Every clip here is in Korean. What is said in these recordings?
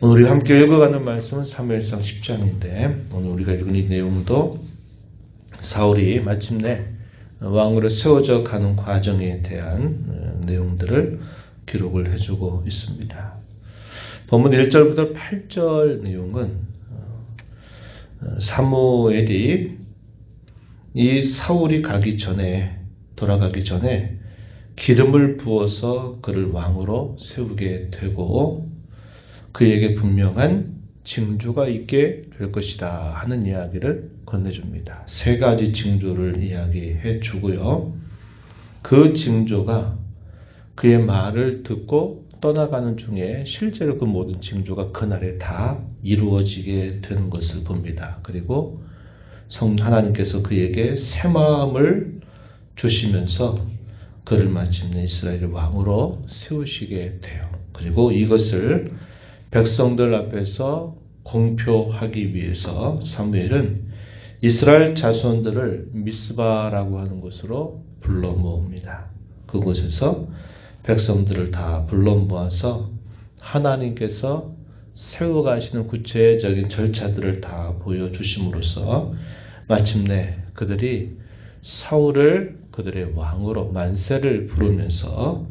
오늘 우리가 함께 읽어가는 말씀은 사무엘상 10장인데 오늘 우리가 읽은 이 내용도 사울이 마침내 왕으로 세워져 가는 과정에 대한 내용들을 기록을 해주고 있습니다. 본문 1절부터 8절 내용은 사무엘이 이 사울이 돌아가기 전에 기름을 부어서 그를 왕으로 세우게 되고 그에게 분명한 징조가 있게 될 것이다 하는 이야기를 건네줍니다. 세 가지 징조를 이야기해 주고요. 그 징조가 그의 말을 듣고 떠나가는 중에 실제로 그 모든 징조가 그날에 다 이루어지게 되는 것을 봅니다. 그리고 하나님께서 그에게 새 마음을 주시면서 그를 마침내 이스라엘의 왕으로 세우시게 돼요. 그리고 이것을 백성들 앞에서 공표하기 위해서 사무엘은 이스라엘 자손들을 미스바라고 하는 곳으로 불러 모읍니다. 그곳에서 백성들을 다 불러 모아서 하나님께서 세워가시는 구체적인 절차들을 다 보여주심으로써 마침내 그들이 사울을 그들의 왕으로 만세를 부르면서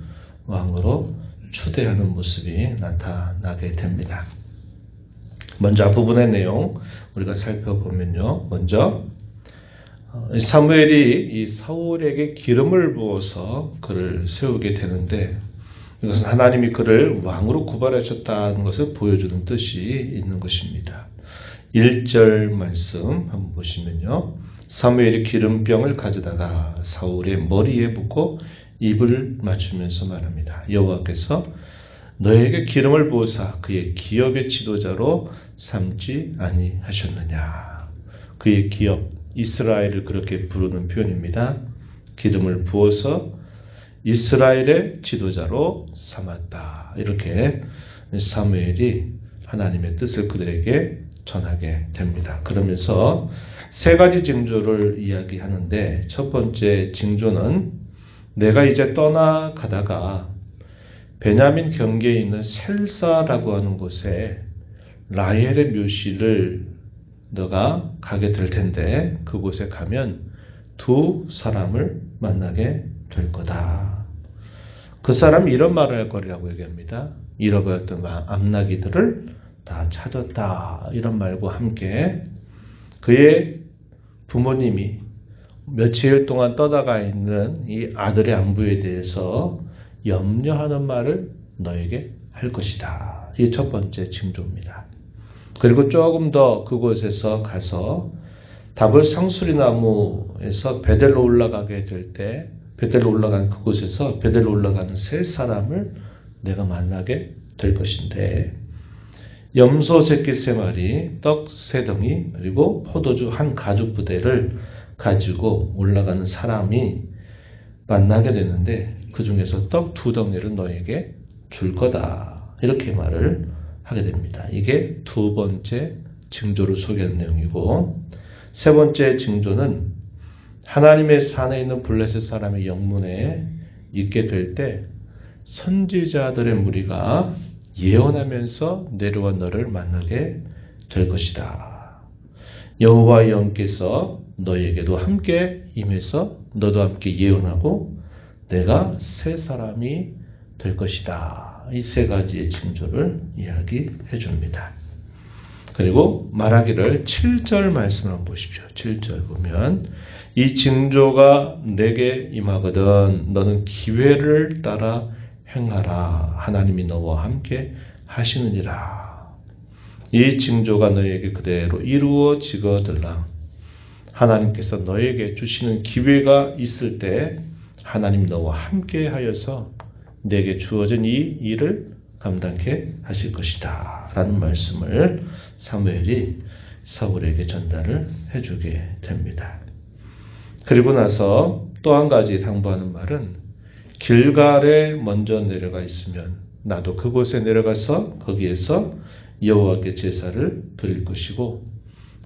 왕으로 추대하는 모습이 나타나게 됩니다. 먼저 앞부분의 내용 우리가 살펴보면요. 먼저 사무엘이 이 사울에게 기름을 부어서 그를 세우게 되는데 이것은 하나님이 그를 왕으로 고발하셨다는 것을 보여주는 뜻이 있는 것입니다. 1절 말씀 한번 보시면요. 사무엘이 기름병을 가져다가 사울의 머리에 붓고 입을 맞추면서 말합니다. 여호와께서 너에게 기름을 부으사 그의 기업의 지도자로 삼지 아니하셨느냐. 그의 기업 이스라엘을 그렇게 부르는 표현입니다. 기름을 부어서 이스라엘의 지도자로 삼았다. 이렇게 사무엘이 하나님의 뜻을 그들에게 전하게 됩니다. 그러면서 세 가지 징조를 이야기하는데 첫 번째 징조는 내가 이제 떠나가다가 베냐민 경계에 있는 셀사라고 하는 곳에 라헬의 묘실을 너가 가게 될 텐데 그곳에 가면 두 사람을 만나게 될 거다. 그 사람이 이런 말을 할 거라고 얘기합니다. 잃어버렸던 암나기들을 다 찾았다. 이런 말과 함께 그의 부모님이 며칠 동안 떠나가 있는 이 아들의 안부에 대해서 염려하는 말을 너에게 할 것이다. 이게 첫 번째 징조입니다. 그리고 조금 더 그곳에서 가서 다볼 상수리 나무에서 베델로 올라가게 될 때 베델로 올라간 그곳에서 베델로 올라가는 세 사람을 내가 만나게 될 것인데 염소 새끼 세 마리, 떡 세 덩이, 그리고 포도주 한 가죽 부대를 가지고 올라가는 사람이 만나게 되는데 그 중에서 떡 두 덩이를 너에게 줄 거다. 이렇게 말을 하게 됩니다. 이게 두 번째 징조를 소개하는 내용이고 세 번째 징조는 하나님의 산에 있는 블레셋 사람의 영문에 있게 될 때 선지자들의 무리가 예언하면서 내려와 너를 만나게 될 것이다. 여호와의 영께서 너에게도 함께 임해서 너도 함께 예언하고 내가 새 사람이 될 것이다. 이 세 가지의 징조를 이야기해 줍니다. 그리고 말하기를 7절 말씀을 한번 보십시오. 7절 보면 이 징조가 내게 임하거든 너는 기회를 따라 행하라. 하나님이 너와 함께 하시느니라. 이 징조가 너에게 그대로 이루어지거들라. 하나님께서 너에게 주시는 기회가 있을 때 하나님 너와 함께 하여서 내게 주어진 이 일을 감당케 하실 것이다. 라는 말씀을 사무엘이 사울에게 전달을 해주게 됩니다. 그리고 나서 또 한 가지 당부하는 말은 길갈에 먼저 내려가 있으면 나도 그곳에 내려가서 거기에서 여호와께 제사를 드릴 것이고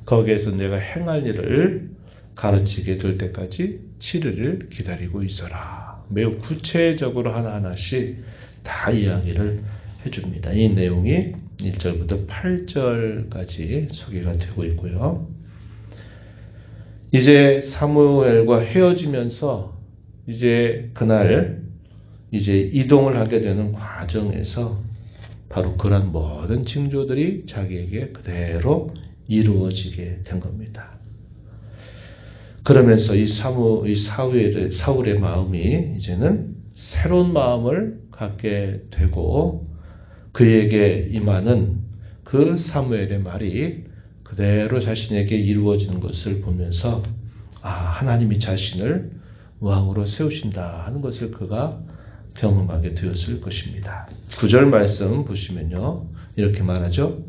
거기에서 내가 행할 일을 가르치게 될 때까지 7일을 기다리고 있어라. 매우 구체적으로 하나하나씩 다 이야기를 해줍니다. 이 내용이 1절부터 8절까지 소개가 되고 있고요. 이제 사무엘과 헤어지면서 이제 그날 이제 이동을 하게 되는 과정에서 바로 그런 모든 징조들이 자기에게 그대로 이루어지게 된 겁니다. 그러면서 이 사울의 마음이 이제는 새로운 마음을 갖게 되고 그에게 임하는 그 사무엘의 말이 그대로 자신에게 이루어지는 것을 보면서 하나님이 자신을 왕으로 세우신다 하는 것을 그가 경험하게 되었을 것입니다. 9절 말씀 보시면요. 이렇게 말하죠.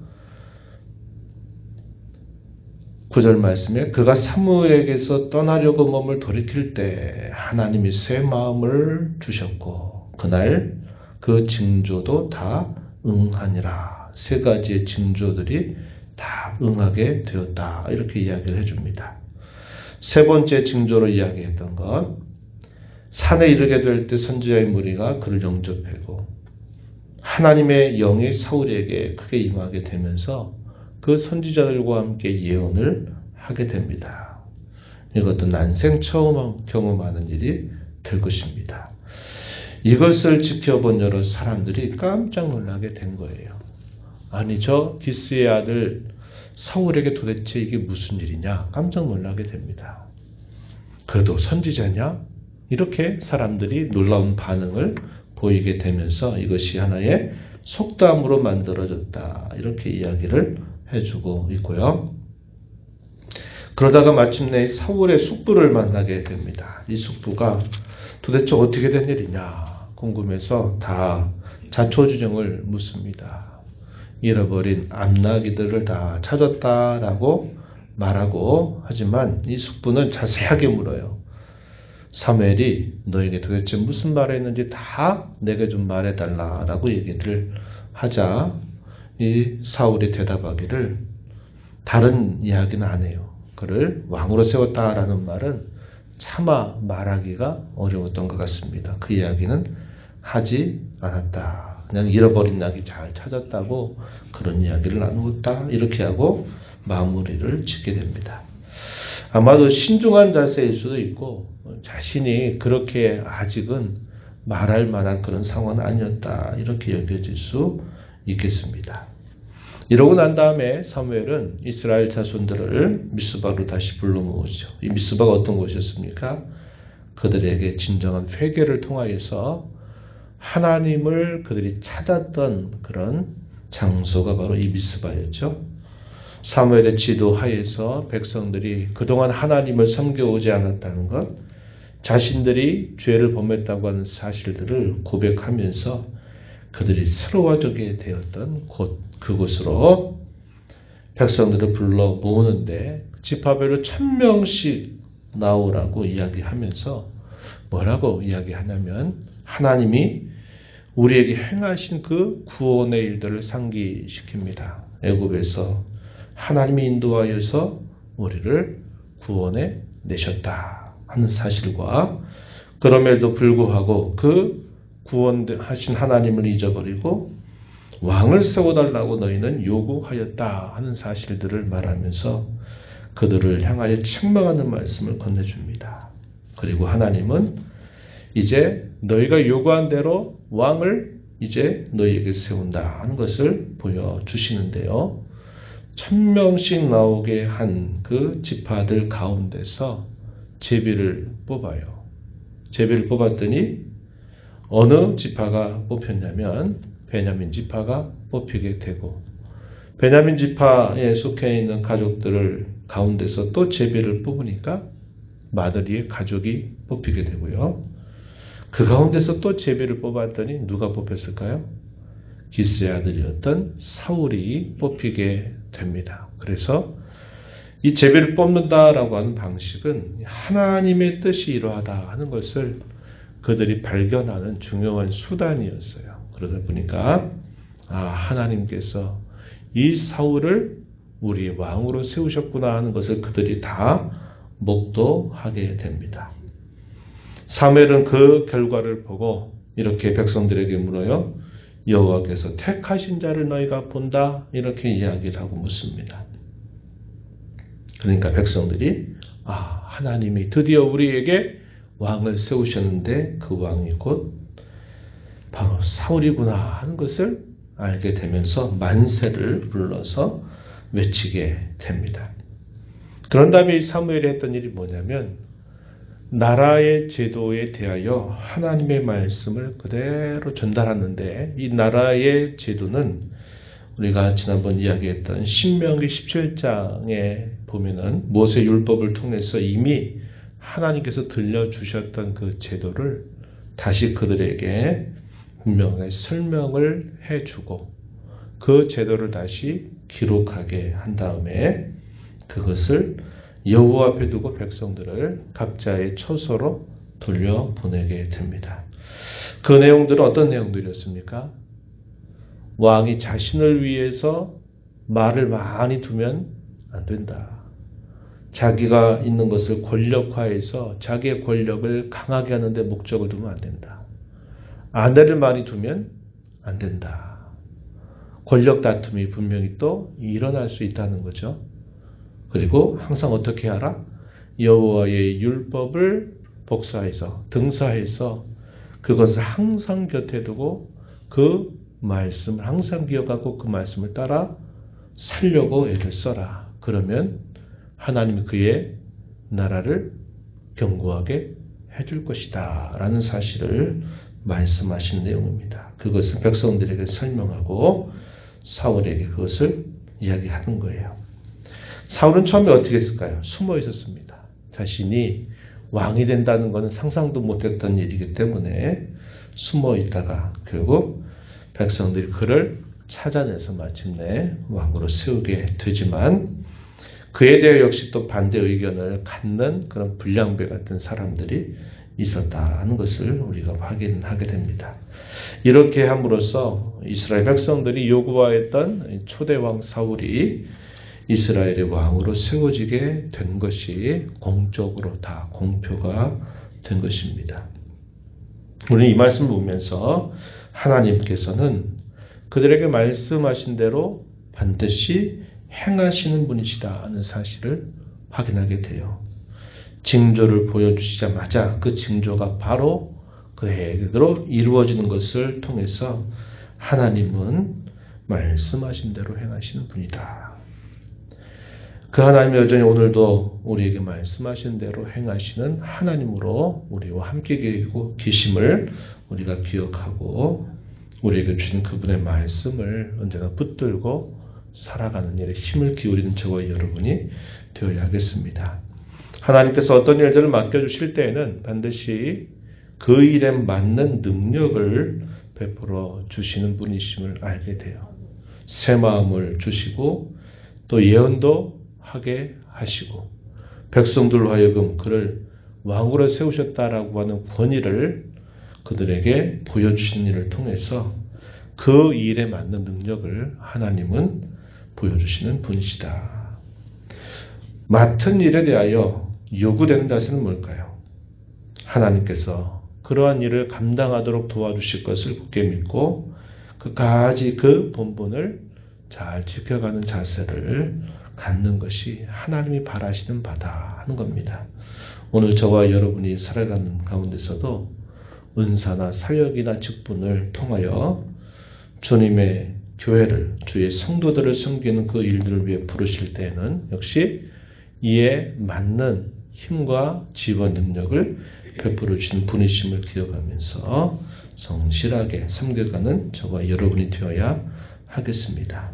9절 말씀에 그가 사무엘에게서 떠나려고 몸을 돌이킬 때 하나님이 새 마음을 주셨고 그날 그 징조도 다 응하니라. 세 가지의 징조들이 다 응하게 되었다. 이렇게 이야기를 해줍니다. 세 번째 징조로 이야기했던 것, 산에 이르게 될 때 선지자의 무리가 그를 영접하고 하나님의 영이 사울에게 크게 임하게 되면서 그 선지자들과 함께 예언을 하게 됩니다. 이것도 난생 처음 경험하는 일이 될 것입니다. 이것을 지켜본 여러 사람들이 깜짝 놀라게 된 거예요. 아니 저 기스의 아들 사울에게 도대체 이게 무슨 일이냐 깜짝 놀라게 됩니다. 그래도 선지자냐? 이렇게 사람들이 놀라운 반응을 보이게 되면서 이것이 하나의 속담으로 만들어졌다. 이렇게 이야기를 해주고 있고요. 그러다가 마침내 사울의 숙부를 만나게 됩니다. 이 숙부가 도대체 어떻게 된 일이냐 궁금해서 다 자초지종을 묻습니다. 잃어버린 암나기들을 다 찾았다라고 말하고 하지만 이 숙부는 자세하게 물어요. 사무엘이 너에게 도대체 무슨 말을 했는지 다 내게 좀 말해달라라고 얘기를 하자 이 사울이 대답하기를 다른 이야기는 안 해요. 그를 왕으로 세웠다라는 말은 차마 말하기가 어려웠던 것 같습니다. 그 이야기는 하지 않았다. 그냥 잃어버린 낙이 잘 찾았다고 그런 이야기를 나누었다. 이렇게 하고 마무리를 짓게 됩니다. 아마도 신중한 자세일 수도 있고 자신이 그렇게 아직은 말할 만한 그런 상황은 아니었다. 이렇게 여겨질 수 있겠습니다. 이러고 난 다음에 사무엘은 이스라엘 자손들을 미스바로 다시 불러 모으죠. 이 미스바가 어떤 곳이었습니까? 그들에게 진정한 회개를 통하여서 하나님을 그들이 찾았던 그런 장소가 바로 이 미스바였죠. 사무엘의 지도하에서 백성들이 그동안 하나님을 섬겨오지 않았다는 것, 자신들이 죄를 범했다고 하는 사실들을 고백하면서 그들이 새로워지게 되었던 그곳으로 백성들을 불러 모으는데 집합별로 1000명씩 나오라고 이야기하면서 뭐라고 이야기하냐면 하나님이 우리에게 행하신 그 구원의 일들을 상기시킵니다. 애굽에서 하나님이 인도하여서 우리를 구원해 내셨다 하는 사실과 그럼에도 불구하고 그 구원하신 하나님을 잊어버리고 왕을 세워달라고 너희는 요구하였다 하는 사실들을 말하면서 그들을 향하여 책망하는 말씀을 건네줍니다. 그리고 하나님은 이제 너희가 요구한 대로 왕을 이제 너희에게 세운다 하는 것을 보여주시는데요. 1000명씩 나오게 한 그 지파들 가운데서 제비를 뽑아요. 제비를 뽑았더니 어느 지파가 뽑혔냐면 베냐민 지파가 뽑히게 되고 베냐민 지파에 속해 있는 가족들을 가운데서 또 제비를 뽑으니까 마더리의 가족이 뽑히게 되고요. 그 가운데서 또 제비를 뽑았더니 누가 뽑혔을까요? 기스의 아들이었던 사울이 뽑히게 됩니다. 그래서 이 제비를 뽑는다라고 하는 방식은 하나님의 뜻이 이러하다 하는 것을 그들이 발견하는 중요한 수단이었어요. 그러다 보니까 하나님께서 이 사울을 우리 왕으로 세우셨구나 하는 것을 그들이 다 목도하게 됩니다. 사무엘은 그 결과를 보고 이렇게 백성들에게 물어요. 여호와께서 택하신 자를 너희가 본다 이렇게 이야기를 하고 묻습니다. 그러니까 백성들이 하나님이 드디어 우리에게 왕을 세우셨는데 그 왕이 곧 바로 사울이구나 하는 것을 알게 되면서 만세를 불러서 외치게 됩니다. 그런 다음에 사무엘이 했던 일이 뭐냐면 나라의 제도에 대하여 하나님의 말씀을 그대로 전달하는데 이 나라의 제도는 우리가 지난번 이야기했던 신명기 17장에 보면은 모세 율법을 통해서 이미 하나님께서 들려주셨던 그 제도를 다시 그들에게 분명히 설명을 해주고 그 제도를 다시 기록하게 한 다음에 그것을 여호와 앞에 두고 백성들을 각자의 처소로 돌려보내게 됩니다. 그 내용들은 어떤 내용들이었습니까? 왕이 자신을 위해서 말을 많이 두면 안 된다. 자기가 있는 것을 권력화해서 자기의 권력을 강하게 하는 데 목적을 두면 안 된다. 아내를 많이 두면 안 된다. 권력 다툼이 분명히 또 일어날 수 있다는 거죠. 그리고 항상 어떻게 하라? 여호와의 율법을 복사해서 등사해서 그것을 항상 곁에 두고 그 말씀을 항상 기억하고 그 말씀을 따라 살려고 애를 써라. 그러면 하나님이 그의 나라를 견고하게 해줄 것이다 라는 사실을 말씀하신 내용입니다. 그것을 백성들에게 설명하고 사울에게 그것을 이야기하는 거예요. 사울은 처음에 어떻게 했을까요? 숨어 있었습니다. 자신이 왕이 된다는 것은 상상도 못했던 일이기 때문에 숨어 있다가 결국 백성들이 그를 찾아내서 마침내 왕으로 세우게 되지만 그에 대해 역시 또 반대 의견을 갖는 그런 불량배 같은 사람들이 있었다는 것을 우리가 확인하게 됩니다. 이렇게 함으로써 이스라엘 백성들이 요구하였던 초대왕 사울이 이스라엘의 왕으로 세워지게 된 것이 공적으로 다 공표가 된 것입니다. 우리는 이 말씀을 보면서 하나님께서는 그들에게 말씀하신 대로 반드시 행하시는 분이시다 하는 사실을 확인하게 돼요. 징조를 보여주시자마자 그 징조가 바로 그대로 이루어지는 것을 통해서 하나님은 말씀하신 대로 행하시는 분이다. 그 하나님이 여전히 오늘도 우리에게 말씀하신 대로 행하시는 하나님으로 우리와 함께 계심을 우리가 기억하고 우리에게 주신 그분의 말씀을 언제나 붙들고 살아가는 일에 힘을 기울이는 저와 여러분이 되어야 하겠습니다. 하나님께서 어떤 일들을 맡겨주실 때에는 반드시 그 일에 맞는 능력을 베풀어 주시는 분이심을 알게 돼요. 새 마음을 주시고 또 예언도 하게 하시고 백성들로 하여금 그를 왕으로 세우셨다라고 하는 권위를 그들에게 보여주신 일을 통해서 그 일에 맞는 능력을 하나님은 보여주시는 분이시다. 맡은 일에 대하여 요구되는 자세는 뭘까요? 하나님께서 그러한 일을 감당하도록 도와주실 것을 굳게 믿고 끝까지 그 본분을 잘 지켜가는 자세를 갖는 것이 하나님이 바라시는 바다 하는 겁니다. 오늘 저와 여러분이 살아가는 가운데서도 은사나 사역이나 직분을 통하여 주님의 교회를 주의 성도들을 섬기는 그 일들을 위해 부르실 때에는 역시 이에 맞는 힘과 지원 능력을 베풀어 주신 분이심을 기억하면서 성실하게 섬겨가는 저와 여러분이 되어야 하겠습니다.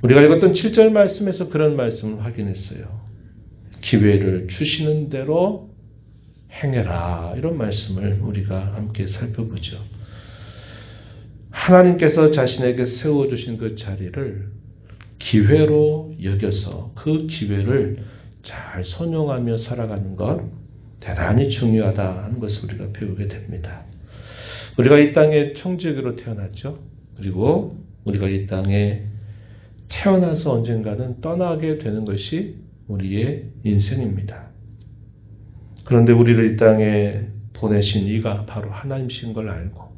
우리가 읽었던 7절 말씀에서 그런 말씀을 확인했어요. 기회를 주시는 대로 행해라. 이런 말씀을 우리가 함께 살펴보죠. 하나님께서 자신에게 세워주신 그 자리를 기회로 여겨서 그 기회를 잘 선용하며 살아가는 것 대단히 중요하다 하는 것을 우리가 배우게 됩니다. 우리가 이 땅에 청지기로 태어났죠. 그리고 우리가 이 땅에 태어나서 언젠가는 떠나게 되는 것이 우리의 인생입니다. 그런데 우리를 이 땅에 보내신 이가 바로 하나님이신 걸 알고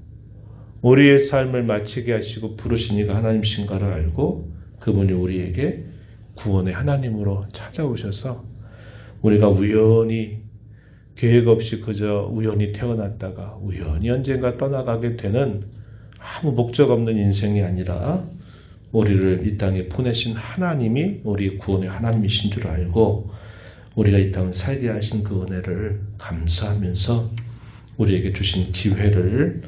우리의 삶을 마치게 하시고 부르신 이가 하나님이신가를 알고 그분이 우리에게 구원의 하나님으로 찾아오셔서 우리가 우연히 계획 없이 그저 우연히 태어났다가 우연히 언젠가 떠나가게 되는 아무 목적 없는 인생이 아니라 우리를 이 땅에 보내신 하나님이 우리의 구원의 하나님이신 줄 알고 우리가 이 땅을 살게 하신 그 은혜를 감사하면서 우리에게 주신 기회를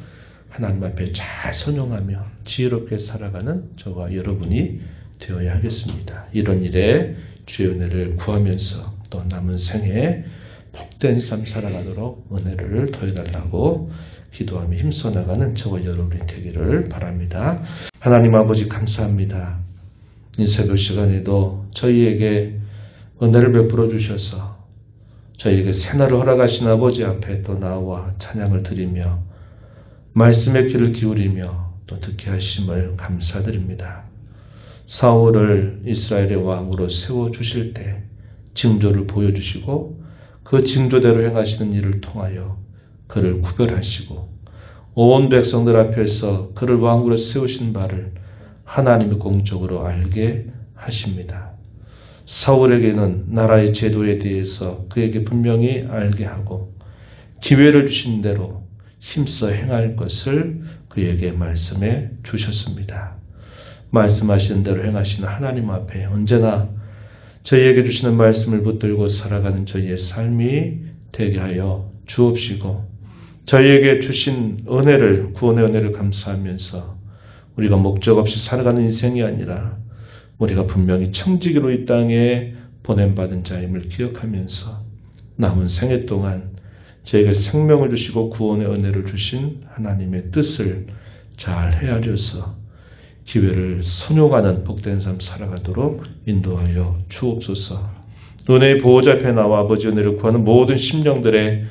하나님 앞에 잘 선용하며 지혜롭게 살아가는 저와 여러분이 되어야 하겠습니다. 이런 일에 주의 은혜를 구하면서 또 남은 생에 복된 삶 살아가도록 은혜를 더해달라고 기도하며 힘써 나가는 저와 여러분이 되기를 바랍니다. 하나님 아버지 감사합니다. 이 새벽 시간에도 저희에게 은혜를 베풀어 주셔서 저희에게 새날을 허락하신 아버지 앞에 또 나와 찬양을 드리며 말씀의 귀를 기울이며 또 듣게 하심을 감사드립니다. 사울을 이스라엘의 왕으로 세워주실 때 징조를 보여주시고 그 징조대로 행하시는 일을 통하여 그를 구별하시고 온 백성들 앞에서 그를 왕으로 세우신 바를 하나님이 공적으로 알게 하십니다. 사울에게는 나라의 제도에 대해서 그에게 분명히 알게 하고 기회를 주신 대로 힘써 행할 것을 그에게 말씀해 주셨습니다. 말씀하신 대로 행하시는 하나님 앞에 언제나 저희에게 주시는 말씀을 붙들고 살아가는 저희의 삶이 되게 하여 주옵시고 저희에게 주신 은혜를 구원의 은혜를 감사하면서 우리가 목적 없이 살아가는 인생이 아니라 우리가 분명히 청지기로 이 땅에 보냄받은 자임을 기억하면서 남은 생애 동안 저에게 생명을 주시고 구원의 은혜를 주신 하나님의 뜻을 잘 헤아려서 기회를 선용하는 복된 삶 살아가도록 인도하여 주옵소서. 은혜의 보호자 앞에 나와 아버지 은혜를 구하는 모든 심령들의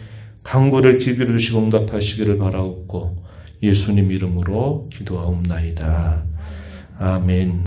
간구를 기회를 주시고 응답하시기를 바라옵고 예수님 이름으로 기도하옵나이다. 아멘.